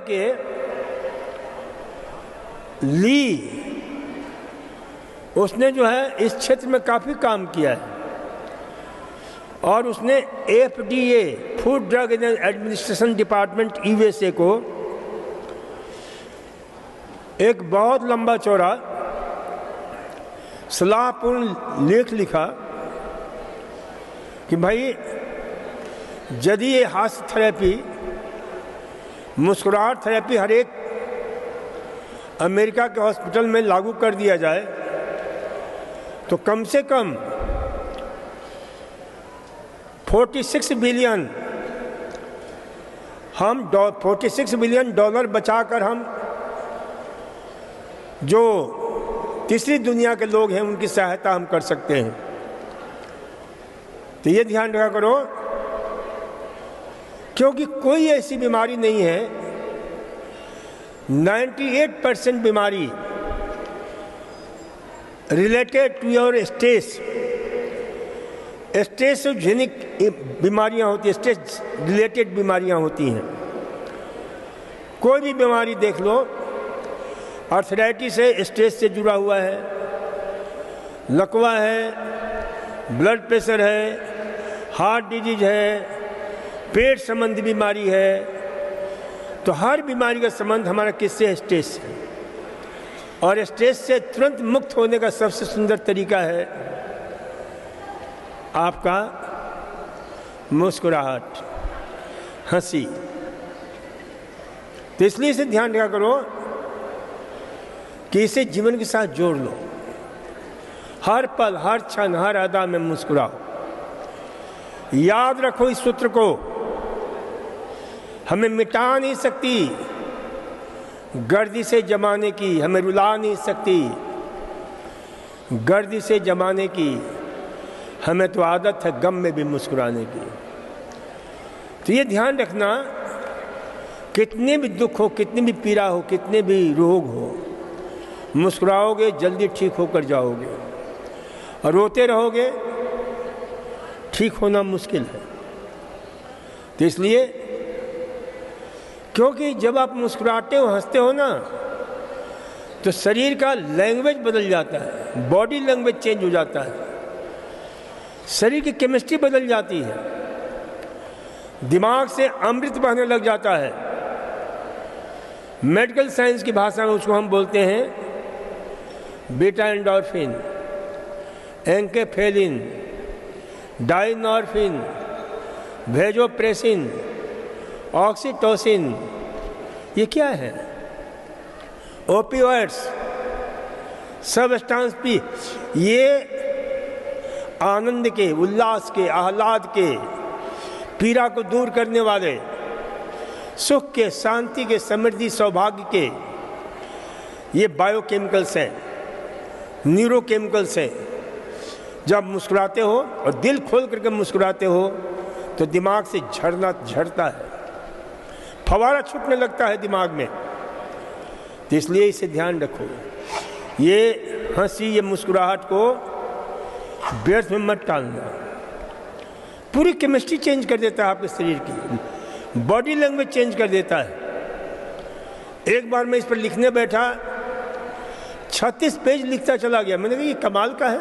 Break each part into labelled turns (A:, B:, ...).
A: के ली, उसने जो है इस क्षेत्र में काफ़ी काम किया है और उसने FDA food drug administration department USA को एक बहुत लंबा चौड़ा सलाहपूर्ण लेख लिखा कि भाई यदि ये हास्य थेरेपी, मुस्कुराहट थेरेपी हर एक अमेरिका के हॉस्पिटल में लागू कर दिया जाए तो कम से कम 46 बिलियन $46 बिलियन बचाकर हम जो तीसरी दुनिया के लोग हैं उनकी सहायता हम कर सकते हैं। तो ये ध्यान रखा करो, क्योंकि कोई ऐसी बीमारी नहीं है, 98% बीमारी रिलेटेड टू योर स्ट्रेसजेनिक बीमारियां होती हैं, स्ट्रेस रिलेटेड बीमारियां होती हैं। कोई भी बीमारी देख लो, आर्थराइटिस है, स्ट्रेस से जुड़ा हुआ है, लकवा है, ब्लड प्रेशर है, हार्ट डिजीज है, पेट संबंधी बीमारी है, तो हर बीमारी का संबंध हमारा किससे है? स्ट्रेस से। और स्ट्रेस से तुरंत मुक्त होने का सबसे सुंदर तरीका है आपका मुस्कुराहट, हंसी। तो इसलिए इसे ध्यान रखा करो कि इसे जीवन के साथ जोड़ लो। हर पल, हर क्षण, हर अदा में मुस्कुराओ। याद रखो इस सूत्र को, हमें मिटा नहीं सकती गर्दिशे जमाने की, हमें रुला नहीं सकती गर्दिशे जमाने की, हमें तो आदत है गम में भी मुस्कुराने की। तो ये ध्यान रखना, कितने भी दुख हो, कितनी भी पीड़ा हो, कितने भी रोग हो, मुस्कुराओगे जल्दी ठीक होकर जाओगे, और रोते रहोगे ठीक होना मुश्किल है। तो इसलिए, क्योंकि जब आप मुस्कुराते हो, हंसते हो ना, तो शरीर का लैंग्वेज बदल जाता है, बॉडी लैंग्वेज चेंज हो जाता है, शरीर की केमिस्ट्री बदल जाती है, दिमाग से अमृत बहने लग जाता है। मेडिकल साइंस की भाषा में उसको हम बोलते हैं बीटा एंडोर्फिन, एंकेफेलिन, डाइनॉर्फिन, वेजोप्रेसिन, ऑक्सीटोसिन। ये क्या है? Opioids, substance P. ये आनंद के, उल्लास के, आह्लाद के, पीड़ा को दूर करने वाले, सुख के, शांति के, समृद्धि, सौभाग्य के ये बायोकेमिकल्स हैं, न्यूरोकेमिकल्स हैं। जब मुस्कुराते हो और दिल खोल करके मुस्कुराते हो तो दिमाग से झरना झड़ता है, फवारा छूटने लगता है दिमाग में। तो इसलिए इसे ध्यान रखो, ये हंसी, ये मुस्कुराहट को व्यर्थ में मत टालना। पूरी केमिस्ट्री चेंज कर देता है आपके शरीर की, बॉडी लैंग्वेज चेंज कर देता है। एक बार मैं इस पर लिखने बैठा, 36 पेज लिखता चला गया। मैंने कहा ये कमाल का है,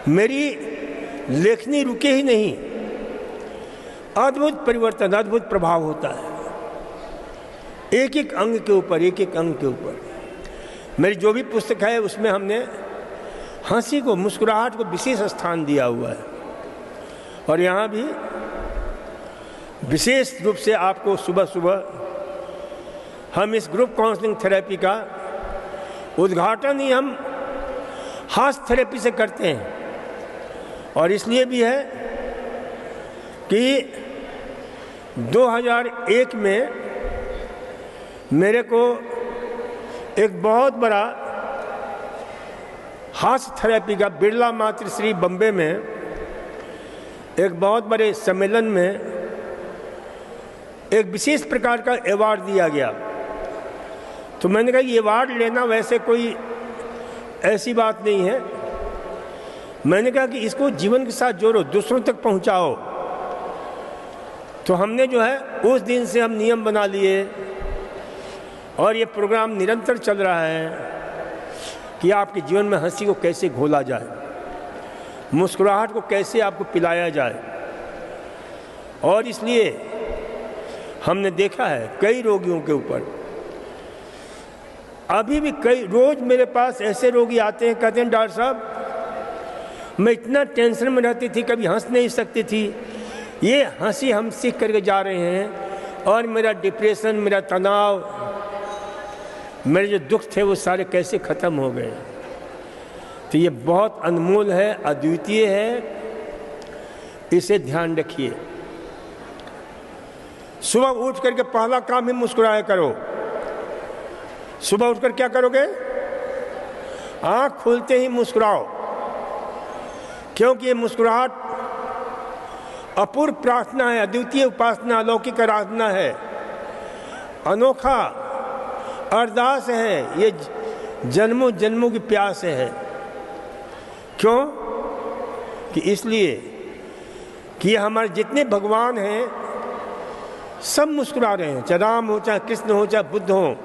A: मेरी लेखनी रुके ही नहीं। अद्भुत परिवर्तन, अद्भुत प्रभाव होता है एक एक अंग के ऊपर, एक एक अंग के ऊपर। मेरी जो भी पुस्तक है उसमें हमने हंसी को, मुस्कुराहट को विशेष स्थान दिया हुआ है। और यहाँ भी विशेष रूप से आपको सुबह सुबह हम इस ग्रुप काउंसलिंग थेरेपी का उद्घाटन ही हम हास्य थेरेपी से करते हैं। और इसलिए भी है कि 2001 में मेरे को एक बहुत बड़ा हास्य थेरेपी का बिरला मातृश्री बम्बे में एक बहुत बड़े सम्मेलन में एक विशेष प्रकार का अवार्ड दिया गया। तो मैंने कहा ये अवार्ड लेना वैसे कोई ऐसी बात नहीं है। मैंने कहा कि इसको जीवन के साथ जोड़ो, दूसरों तक पहुंचाओ। तो हमने जो है उस दिन से हम नियम बना लिए और ये प्रोग्राम निरंतर चल रहा है कि आपके जीवन में हंसी को कैसे घोला जाए, मुस्कुराहट को कैसे आपको पिलाया जाए। और इसलिए हमने देखा है कई रोगियों के ऊपर, अभी भी कई रोज मेरे पास ऐसे रोगी आते हैं, कहते हैं डॉक्टर साहब मैं इतना टेंशन में रहती थी, कभी हंस नहीं सकती थी, ये हंसी हम सीख करके जा रहे हैं और मेरा डिप्रेशन, मेरा तनाव, मेरे जो दुख थे वो सारे कैसे ख़त्म हो गए। तो ये बहुत अनमोल है, अद्वितीय है, इसे ध्यान रखिए। सुबह उठ करके पहला काम ही मुस्कुराया करो। सुबह उठकर क्या करोगे? आँख खुलते ही मुस्कुराओ, क्योंकि ये मुस्कुराहट अपूर्व प्रार्थना है, अद्वितीय उपासना, अलौकिक आराधना है, अनोखा अरदास है, ये जन्मों जन्मों की प्यास है। क्यों? कि इसलिए कि हमारे जितने भगवान हैं सब मुस्कुरा रहे हैं, चाहे राम हो, चाहे कृष्ण हो, चाहे बुद्ध हो,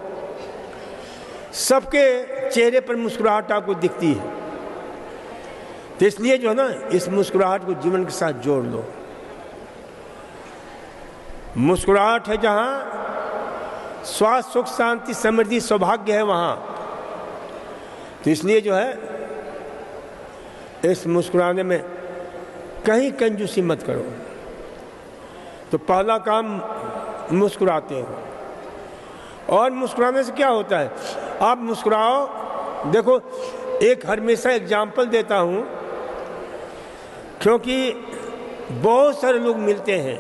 A: सबके चेहरे पर मुस्कुराहट आपको दिखती है। तो इसलिए जो है ना, इस मुस्कुराहट को जीवन के साथ जोड़ लो। मुस्कुराहट है जहां स्वास्थ्य, सुख, शांति, समृद्धि, सौभाग्य है वहां। तो इसलिए जो है इस मुस्कुराने में कहीं कंजूसी मत करो। तो पहला काम मुस्कुराते हो। और मुस्कुराने से क्या होता है? आप मुस्कुराओ। देखो, एक हमेशा एग्जाम्पल देता हूं, क्योंकि बहुत सारे लोग मिलते हैं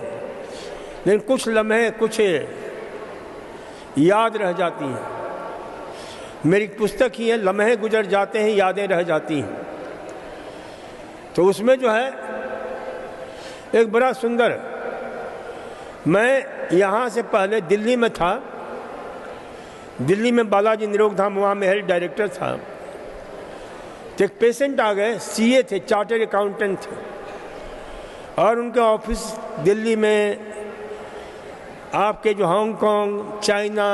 A: लेकिन कुछ लम्हे, कुछ याद रह जाती हैं। मेरी पुस्तक ही है, लम्हे गुजर जाते हैं, यादें रह जाती हैं। तो उसमें जो है एक बड़ा सुंदर, मैं यहाँ से पहले दिल्ली में था, दिल्ली में बालाजी निरोग धाम, वहाँ में हेल्थ डायरेक्टर था। तो एक पेशेंट आ गए, सीए थे, चार्टर्ड अकाउंटेंट थे, और उनके ऑफिस दिल्ली में, आपके जो हांगकांग, चाइना,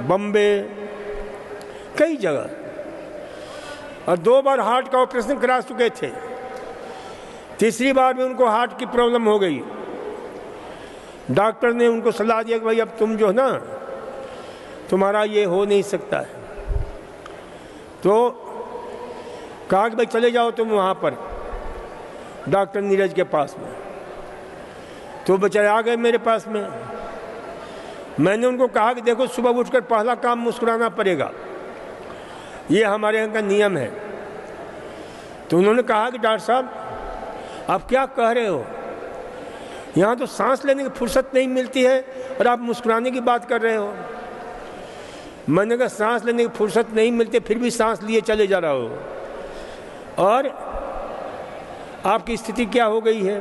A: बम्बे, कई जगह, और 2 बार हार्ट का ऑपरेशन करा चुके थे। तीसरी बार भी उनको हार्ट की प्रॉब्लम हो गई। डॉक्टर ने उनको सलाह दिया कि भाई अब तुम जो है ना, तुम्हारा ये हो नहीं सकता है। तो कहा कि भाई चले जाओ तुम वहाँ पर डॉक्टर नीरज के पास में। तो बेचारे आ गए मेरे पास में। मैंने उनको कहा कि देखो, सुबह उठकर पहला काम मुस्कुराना पड़ेगा, ये हमारे यहाँ का नियम है। तो उन्होंने कहा कि डॉक्टर साहब आप क्या कह रहे हो, यहाँ तो सांस लेने की फुर्सत नहीं मिलती है और आप मुस्कुराने की बात कर रहे हो। मैंने कहा सांस लेने की फुर्सत नहीं मिलती, फिर भी सांस लिए चले जा रहा हो, और आपकी स्थिति क्या हो गई है,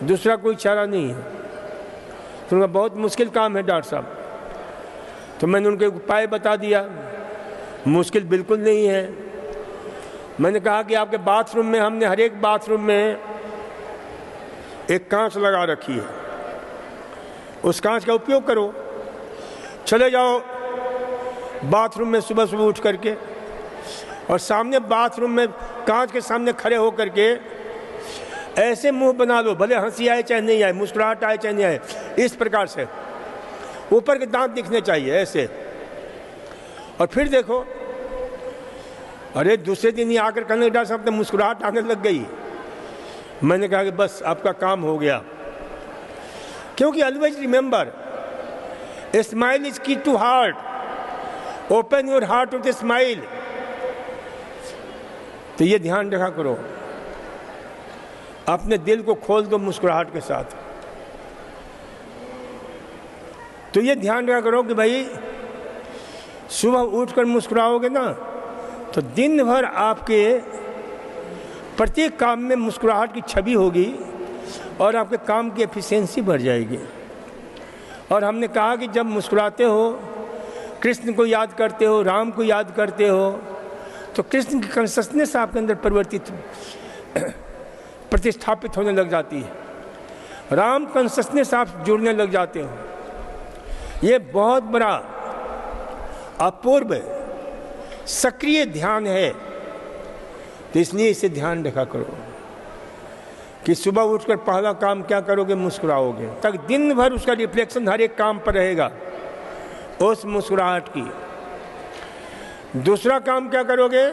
A: दूसरा कोई चारा नहीं है। तो उनका बहुत मुश्किल काम है डॉक्टर साहब। तो मैंने उनको एक उपाय बता दिया। मुश्किल बिल्कुल नहीं है। मैंने कहा कि आपके बाथरूम में, हमने हर एक बाथरूम में एक कांच लगा रखी है, उस कांच का उपयोग करो। चले जाओ बाथरूम में सुबह सुबह उठ करके, और सामने बाथरूम में कांच के सामने खड़े हो करके ऐसे मुंह बना लो, भले हंसी आए चाहे नहीं आए, मुस्कुराहट आए चाहे नहीं आए, इस प्रकार से ऊपर के दांत दिखने चाहिए ऐसे। और फिर देखो, अरे दूसरे दिन ही आकर कहने डॉक्टर साहब तो मुस्कुराहट आने लग गई। मैंने कहा कि बस आपका काम हो गया। क्योंकि always remember, a smile is key to heart, open your heart with a smile. तो ये ध्यान रखा करो, अपने दिल को खोल दो मुस्कुराहट के साथ। तो ये ध्यान रखा करो कि भाई सुबह उठकर मुस्कुराओगे ना, तो दिन भर आपके प्रत्येक काम में मुस्कुराहट की छवि होगी और आपके काम की एफिशिएंसी बढ़ जाएगी। और हमने कहा कि जब मुस्कुराते हो, कृष्ण को याद करते हो, राम को याद करते हो, तो कृष्ण की कॉन्शसनेस आपके अंदर प्रतिस्थापित होने लग जाती है, राम कॉन्शसनेस आप जुड़ने लग जाते हो। ये बहुत बड़ा अपूर्व सक्रिय ध्यान है। तो इसलिए इसे ध्यान रखा करो कि सुबह उठकर पहला काम क्या करोगे, मुस्कुराओगे, तक दिन भर उसका रिफ्लेक्शन हर एक काम पर रहेगा उस मुस्कुराहट की। दूसरा काम क्या करोगे,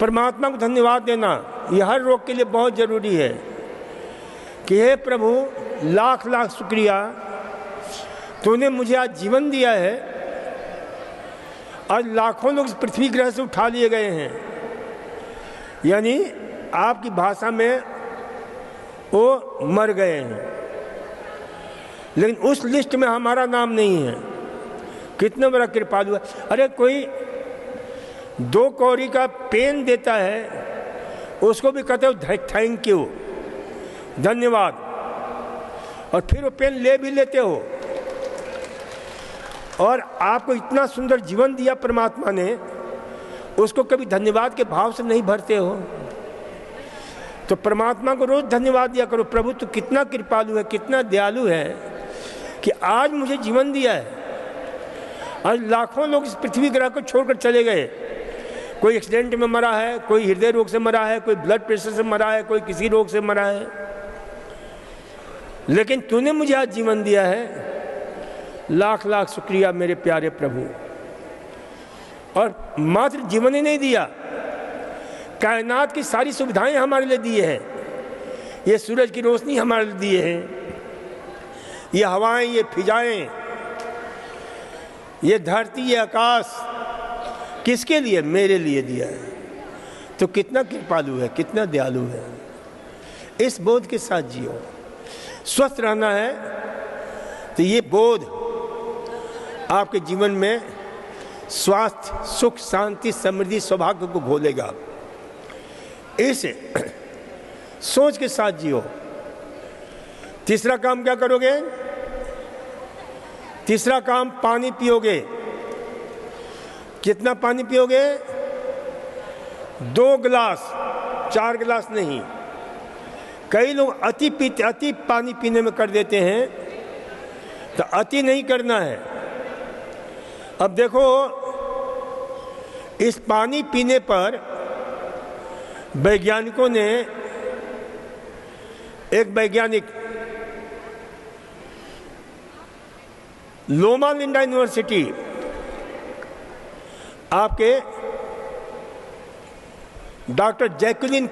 A: परमात्मा को धन्यवाद देना। यह हर रोग के लिए बहुत जरूरी है कि हे प्रभु लाख लाख शुक्रिया, तूने मुझे आज जीवन दिया है। आज लाखों लोग इस पृथ्वी ग्रह से उठा लिए गए हैं, यानी आपकी भाषा में वो मर गए हैं, लेकिन उस लिस्ट में हमारा नाम नहीं है। कितना बड़ा कृपालु है। अरे कोई 2 कौड़ी का पेन देता है, उसको भी कहते हो थैंक यू, धन्यवाद, और फिर वो पेन ले भी लेते हो। और आपको इतना सुंदर जीवन दिया परमात्मा ने, उसको कभी धन्यवाद के भाव से नहीं भरते हो। तो परमात्मा को रोज धन्यवाद दिया करो, प्रभु तू कितना कृपालु है, कितना दयालु है कि आज मुझे जीवन दिया है। आज लाखों लोग इस पृथ्वी ग्रह को छोड़कर चले गए। कोई एक्सीडेंट में मरा है, कोई हृदय रोग से मरा है, कोई ब्लड प्रेशर से मरा है, कोई किसी रोग से मरा है, लेकिन तूने मुझे आज जीवन दिया है। लाख लाख शुक्रिया मेरे प्यारे प्रभु। और मात्र जीवन ही नहीं दिया, कायनात की सारी सुविधाएं हमारे लिए दी है। ये सूरज की रोशनी हमारे लिए दी है, ये हवाएं, ये फिजाएं, ये धरती, ये आकाश, किसके लिए? मेरे लिए दिया है। तो कितना कृपालु है, कितना दयालु है। इस बोध के साथ जियो। स्वस्थ रहना है तो ये बोध आपके जीवन में स्वास्थ्य, सुख, शांति, समृद्धि, सौभाग्य को घोलेगा। इस सोच के साथ जियो। तीसरा काम क्या करोगे? तीसरा काम पानी पियोगे। कितना पानी पियोगे? 2 गिलास, 4 गिलास नहीं। कई लोग अति पानी पीने में कर देते हैं, तो अति नहीं करना है। अब देखो, इस पानी पीने पर वैज्ञानिकों ने, एक वैज्ञानिक लोमा लिंडा यूनिवर्सिटी आपके डॉक्टर जैकुलिन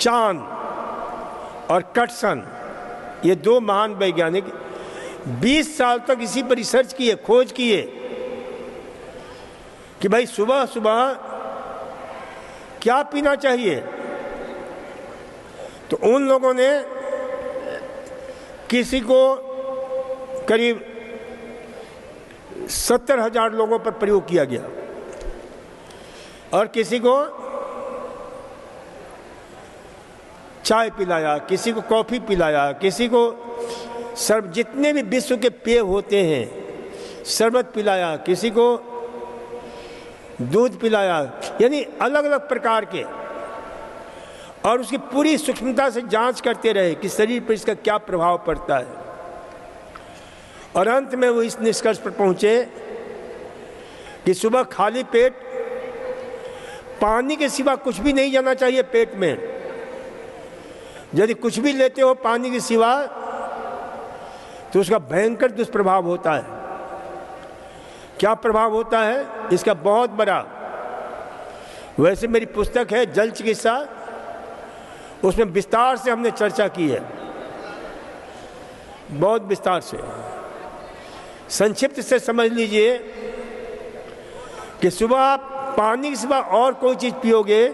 A: चान और कटसन, ये 2 महान वैज्ञानिक 20 साल तक इसी पर रिसर्च किए, खोज किए कि भाई सुबह सुबह क्या पीना चाहिए। तो उन लोगों ने किसी को करीब 70,000 लोगों पर प्रयोग किया गया, और किसी को चाय पिलाया, किसी को कॉफ़ी पिलाया, किसी को जितने भी विश्व के पेय होते हैं शरबत पिलाया, किसी को दूध पिलाया, यानी अलग अलग प्रकार के, और उसकी पूरी सूक्ष्मता से जांच करते रहे कि शरीर पर इसका क्या प्रभाव पड़ता है। और अंत में वो इस निष्कर्ष पर पहुंचे कि सुबह खाली पेट पानी के सिवा कुछ भी नहीं जाना चाहिए पेट में। यदि कुछ भी लेते हो पानी के सिवा तो उसका भयंकर दुष्प्रभाव होता है। क्या प्रभाव होता है इसका? बहुत बड़ा। वैसे मेरी पुस्तक है जल चिकित्सा, उसमें विस्तार से हमने चर्चा की है, बहुत विस्तार से। संक्षिप्त से समझ लीजिए कि सुबह आप पानी के सिवा और कोई चीज पियोगे,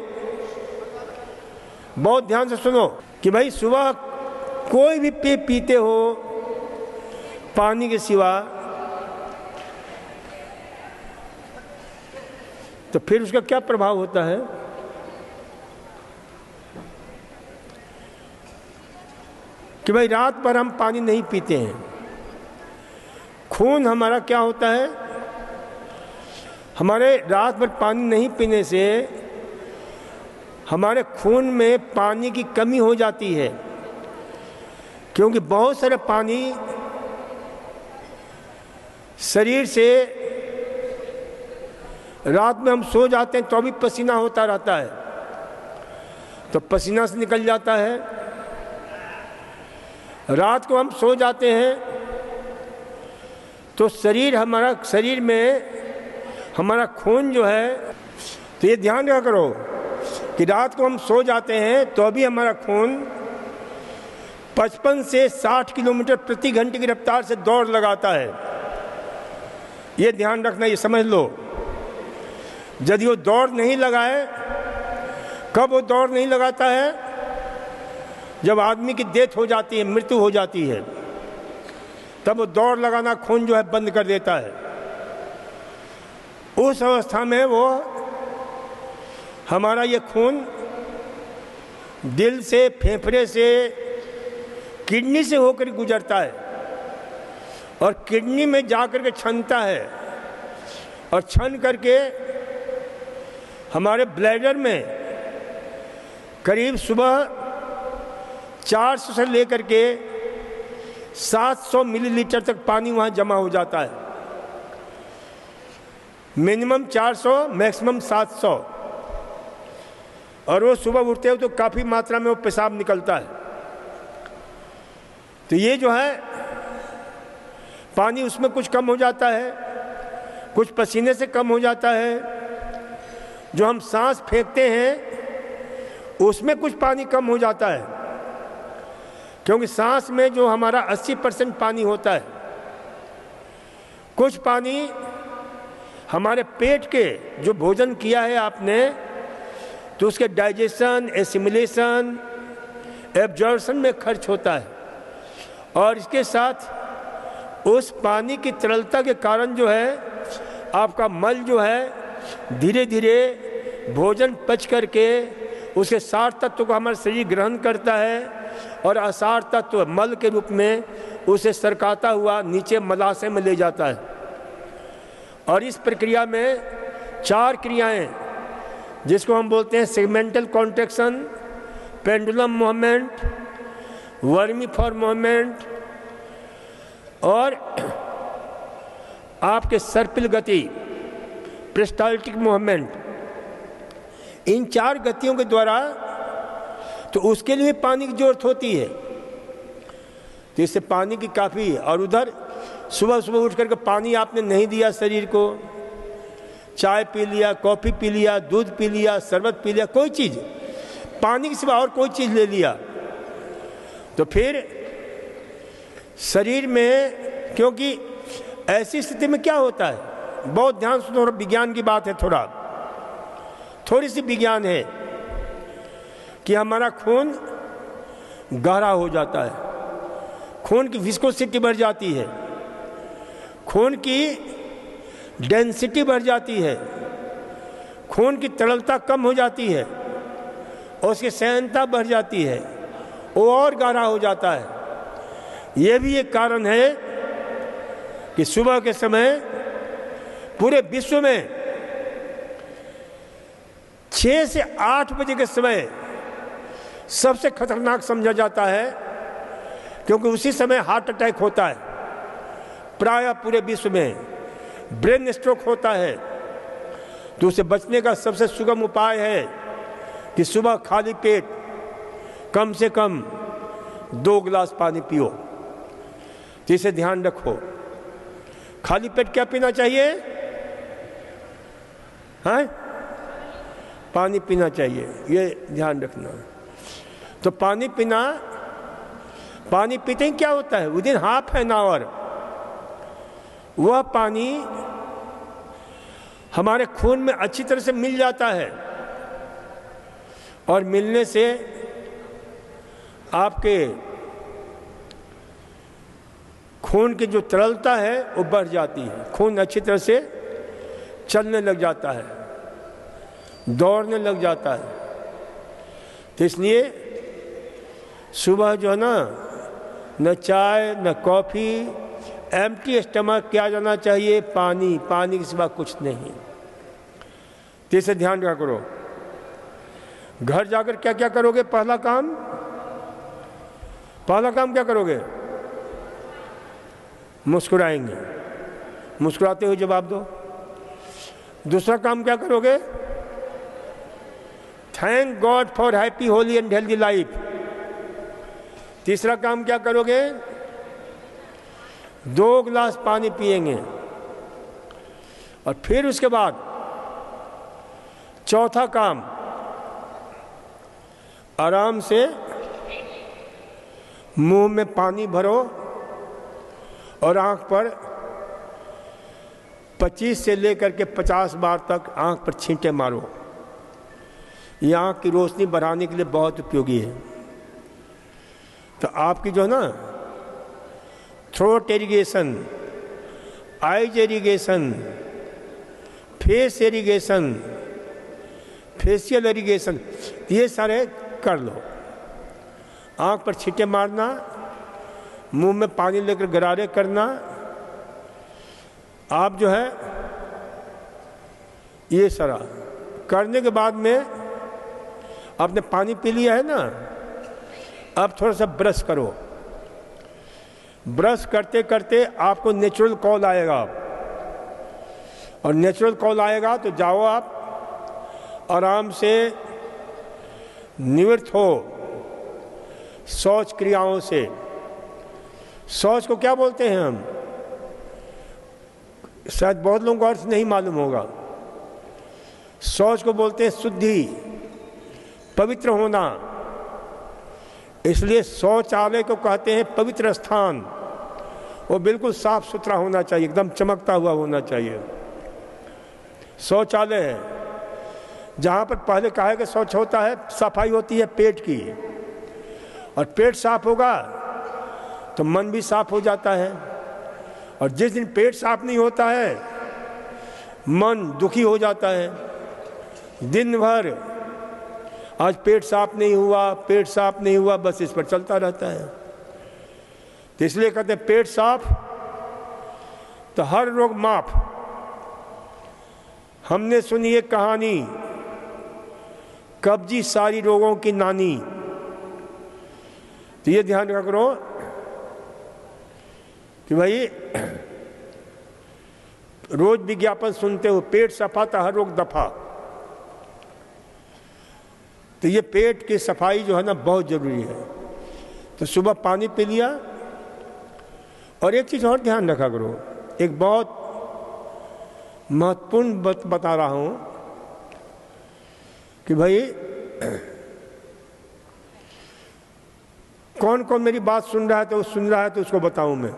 A: बहुत ध्यान से सुनो कि भाई सुबह कोई भी पेय पीते हो पानी के सिवा, तो फिर उसका क्या प्रभाव होता है? कि भाई रात भर हम पानी नहीं पीते हैं, खून हमारा क्या होता है? हमारे रात भर पानी नहीं पीने से हमारे खून में पानी की कमी हो जाती है, क्योंकि बहुत सारा पानी शरीर से रात में हम सो जाते हैं तो भी पसीना होता रहता है, तो पसीना से निकल जाता है। रात को हम सो जाते हैं तो शरीर में हमारा खून जो है, तो ये ध्यान रखा करो कि रात को हम सो जाते हैं तो अभी हमारा खून 55 से 60 किलोमीटर प्रति घंटे की रफ्तार से दौड़ लगाता है। ये ध्यान रखना, ये समझ लो। यदि वो दौड़ नहीं लगाए, कब वो दौड़ नहीं लगाता है? जब आदमी की डेथ हो जाती है, मृत्यु हो जाती है, तब वो दौड़ लगाना खून जो है बंद कर देता है। उस अवस्था में वो हमारा ये खून दिल से, फेफड़े से, किडनी से होकर गुजरता है और किडनी में जाकर के छनता है और छन करके हमारे ब्लैडर में करीब सुबह 400 से लेकर के 700 मिलीलीटर तक पानी वहाँ जमा हो जाता है। Minimum 400, maximum 700। और वो सुबह उठते हो तो काफ़ी मात्रा में वो पेशाब निकलता है। तो ये जो है पानी उसमें कुछ कम हो जाता है, कुछ पसीने से कम हो जाता है। जो हम सांस फेंकते हैं उसमें कुछ पानी कम हो जाता है, क्योंकि सांस में जो हमारा 80% पानी होता है, कुछ पानी हमारे पेट के जो भोजन किया है आपने, तो उसके डाइजेशन, एसिमिलेशन, एब्जॉर्प्शन में खर्च होता है। और इसके साथ उस पानी की तरलता के कारण जो है आपका मल जो है धीरे धीरे भोजन पच करके उसके सार तत्व को हमारा शरीर ग्रहण करता है और असार तत्व मल के रूप में उसे सरकाता हुआ नीचे मलाशय में ले जाता है। और इस प्रक्रिया में 4 क्रियाएं, जिसको हम बोलते हैं segmental contraction, pendulum movement, vermiform movement और आपके सर्पिल गति, पेरिस्टाल्टिक मूवमेंट, इन 4 गतियों के द्वारा, तो उसके लिए पानी की जरूरत होती है। तो इससे पानी की काफ़ी, और उधर सुबह सुबह उठ करके पानी आपने नहीं दिया शरीर को, चाय पी लिया, कॉफ़ी पी लिया, दूध पी लिया, शरबत पी लिया, कोई चीज़ पानी के सिवा और कोई चीज़ ले लिया, तो फिर शरीर में, क्योंकि ऐसी स्थिति में क्या होता है, बहुत ध्यान से, थोड़ा विज्ञान की बात है, थोड़ी सी विज्ञान है कि हमारा खून गहरा हो जाता है, खून की विस्कोसिटी बढ़ जाती है, खून की डेंसिटी बढ़ जाती है, खून की तरलता कम हो जाती है और उसकी सहनता बढ़ जाती है, वो और गहरा हो जाता है। ये भी एक कारण है कि सुबह के समय पूरे विश्व में 6 से 8 बजे के समय सबसे खतरनाक समझा जाता है, क्योंकि उसी समय हार्ट अटैक होता है। प्रायः पूरे विश्व में ब्रेन स्ट्रोक होता है। तो उसे बचने का सबसे सुगम उपाय है कि सुबह खाली पेट कम से कम 2 गिलास पानी पियो। तो इसे ध्यान रखो। खाली पेट क्या पीना चाहिए? हैं? पानी पीना चाहिए, ये ध्यान रखना। तो पानी पीना, पानी पीते ही क्या होता है, विदिन हाफ एन आवर वह पानी हमारे खून में अच्छी तरह से मिल जाता है, और मिलने से आपके खून की जो तरलता है वो बढ़ जाती है, खून अच्छी तरह से चलने लग जाता है, दौड़ने लग जाता है। तो इसलिए सुबह जो है ना, न चाय न कॉफ़ी, एम्प्टी स्टमक क्या जाना चाहिए, पानी, पानी के सिवा कुछ नहीं। तो इसे ध्यान रखा करो। घर जाकर क्या क्या करोगे? पहला काम क्या करोगे? मुस्कुराएंगे। मुस्कुराते हुए जवाब दो। दूसरा काम क्या करोगे? Thank God for happy Holi and healthy life. तीसरा काम क्या करोगे? 2 गिलास पानी पिएंगे। और फिर उसके बाद चौथा काम, आराम से मुंह में पानी भरो और आंख पर 25 से लेकर के 50 बार तक आंख पर छींटे मारो। ये आंख की रोशनी बढ़ाने के लिए बहुत उपयोगी है। तो आपकी जो है ना throat irrigation, eyes irrigation, face irrigation, facial irrigation, ये सारे कर लो। आंख पर छींटे मारना, मुंह में पानी लेकर गरारे करना। आप जो है ये सारा करने के बाद में आपने पानी पी लिया है ना, अब थोड़ा सा ब्रश करो। ब्रश करते करते आपको नेचुरल कॉल आएगा, और नेचुरल कॉल आएगा तो जाओ आप आराम से निवृत्त हो शौच क्रियाओं से। शौच को क्या बोलते हैं हम? शायद बहुत लोगों को अर्थ नहीं मालूम होगा। शौच को बोलते हैं शुद्धि, पवित्र होना। इसलिए शौचालय को कहते हैं पवित्र स्थान। वो बिल्कुल साफ सुथरा होना चाहिए, एकदम चमकता हुआ होना चाहिए। शौचालय है जहाँ पर पहले कहा है कि शौच होता है, सफाई होती है पेट की, और पेट साफ होगा तो मन भी साफ हो जाता है। और जिस दिन पेट साफ नहीं होता है, मन दुखी हो जाता है। दिन भर आज पेट साफ नहीं हुआ, पेट साफ नहीं हुआ, बस इस पर चलता रहता है। तो इसलिए कहते हैं पेट साफ तो हर रोग माफ। हमने सुनी एक कहानी, कब्जी सारी रोगों की नानी। तो ये ध्यान रखा करो कि भाई रोज विज्ञापन सुनते हो, पेट सफा तो हर रोग दफा। तो ये पेट की सफाई जो है ना बहुत जरूरी है। तो सुबह पानी पी लिया। और एक चीज और ध्यान रखा करो, एक बहुत महत्वपूर्ण बात बता रहा हूं कि भाई कौन कौन मेरी बात सुन रहा है तो उसको बताऊं मैं।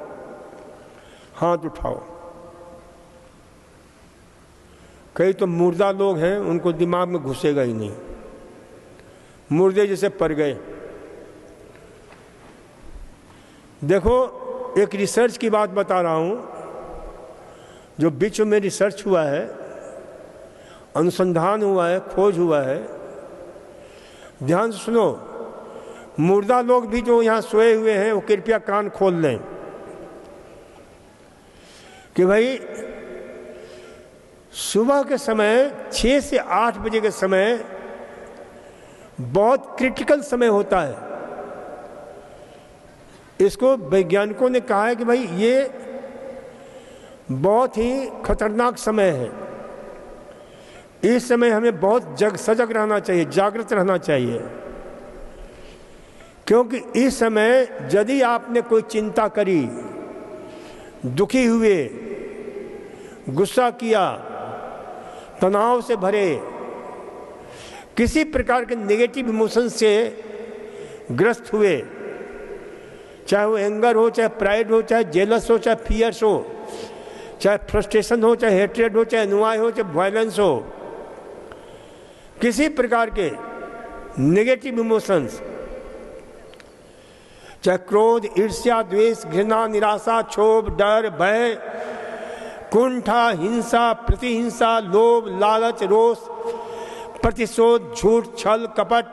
A: हाथ उठाओ। कई तो मुर्दा लोग हैं, उनको दिमाग में घुसेगा ही नहीं, मुर्दे जैसे पड़ गए। देखो एक रिसर्च की बात बता रहा हूं, जो बीच में रिसर्च हुआ है, अनुसंधान हुआ है, खोज हुआ है। ध्यान से सुनो, मुर्दा लोग भी जो यहाँ सोए हुए हैं वो कृपया कान खोल लें कि भाई सुबह के समय 6 से 8 बजे के समय बहुत क्रिटिकल समय होता है। इसको वैज्ञानिकों ने कहा है कि भाई ये बहुत ही खतरनाक समय है। इस समय हमें बहुत सजग रहना चाहिए, जागृत रहना चाहिए, क्योंकि इस समय यदि आपने कोई चिंता करी, दुखी हुए, गुस्सा किया, तनाव से भरे, किसी प्रकार के नेगेटिव इमोशन से ग्रस्त हुए, चाहे वो एंगर हो, चाहे प्राइड हो, चाहे जेलस हो, चाहे फियर्स हो, चाहे फ्रस्ट्रेशन हो, चाहे हेट्रेड हो, चाहे अनुयाय हो, चाहे वायलेंस हो, किसी प्रकार के नेगेटिव इमोशंस, चाहे क्रोध, ईर्ष्या, द्वेष, घृणा, निराशा, क्षोभ, डर, भय, कुंठा, हिंसा, प्रतिहिंसा, लोभ, लालच, रोष, प्रतिशोध, झूठ, छल, कपट,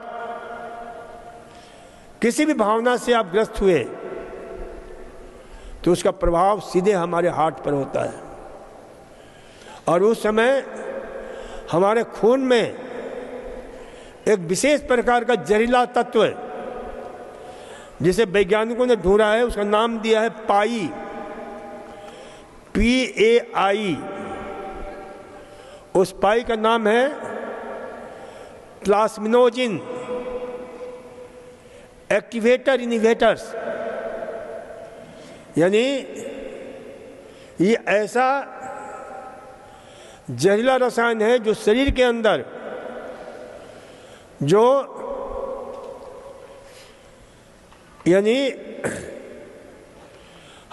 A: किसी भी भावना से आप ग्रस्त हुए तो उसका प्रभाव सीधे हमारे हार्ट पर होता है। और उस समय हमारे खून में एक विशेष प्रकार का जहरीला तत्व है, जिसे वैज्ञानिकों ने ढूंढा है, उसका नाम दिया है पाई, PAI। उस पाई का नाम है प्लाज्मिनोजेन एक्टिवेटर इनहिबिटर्स। यानी ये ऐसा जहरीला रसायन है जो शरीर के अंदर जो यानी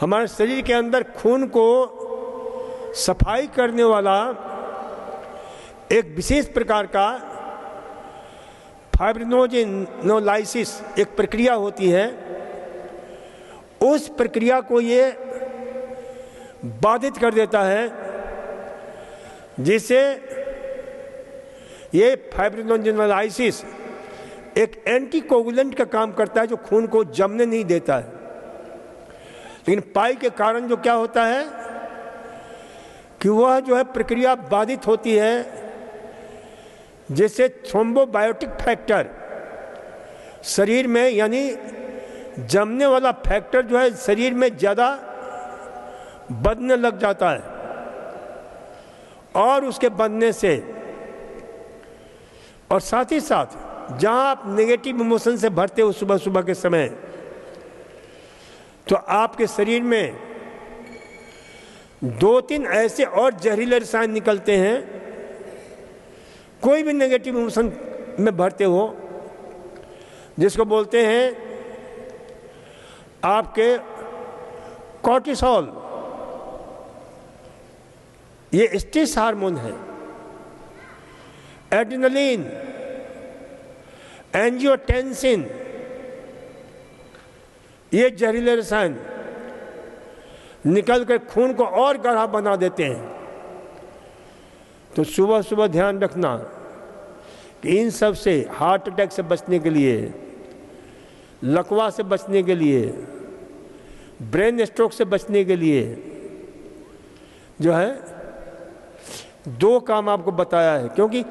A: हमारे शरीर के अंदर खून को सफाई करने वाला एक विशेष प्रकार का फाइब्रिनोजेनोलाइसिस एक प्रक्रिया होती है, उस प्रक्रिया को ये बाधित कर देता है, जिससे ये फाइब्रिनोजेनोलाइसिस एक एंटीकोगुलेंट का काम करता है जो खून को जमने नहीं देता है। लेकिन पाई के कारण जो क्या होता है कि वह जो है प्रक्रिया बाधित होती है, जिससे थ्रोम्बोबायोटिक फैक्टर शरीर में यानी जमने वाला फैक्टर जो है शरीर में ज़्यादा बढ़ने लग जाता है, और उसके बढ़ने से और साथ ही साथ जहाँ आप नेगेटिव इमोशन से भरते हो सुबह सुबह के समय, तो आपके शरीर में 2-3 ऐसे और जहरीले रसायन निकलते हैं। कोई भी नेगेटिव इमोशन में भरते हो, जिसको बोलते हैं आपके कॉर्टिसोल, ये स्ट्रेस हार्मोन है, एड्रेनलिन, एंजियोटेंसिन, ये जहरीले रसायन निकल कर खून को और गाढ़ा बना देते हैं। तो सुबह सुबह ध्यान रखना कि इन सब से, हार्ट अटैक से बचने के लिए, लकवा से बचने के लिए, ब्रेन स्ट्रोक से बचने के लिए जो है 2 काम आपको बताया है। क्योंकि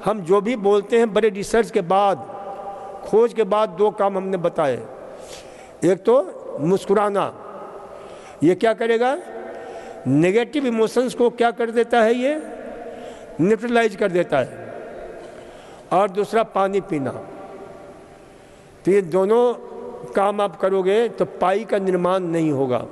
A: हम जो भी बोलते हैं बड़े रिसर्च के बाद, खोज के बाद 2 काम हमने बताए। एक तो मुस्कुराना, ये क्या करेगा, नेगेटिव इमोशंस को क्या कर देता है, ये न्यूट्रलाइज कर देता है। और दूसरा पानी पीना। तो ये दोनों काम आप करोगे तो पाई का निर्माण नहीं होगा।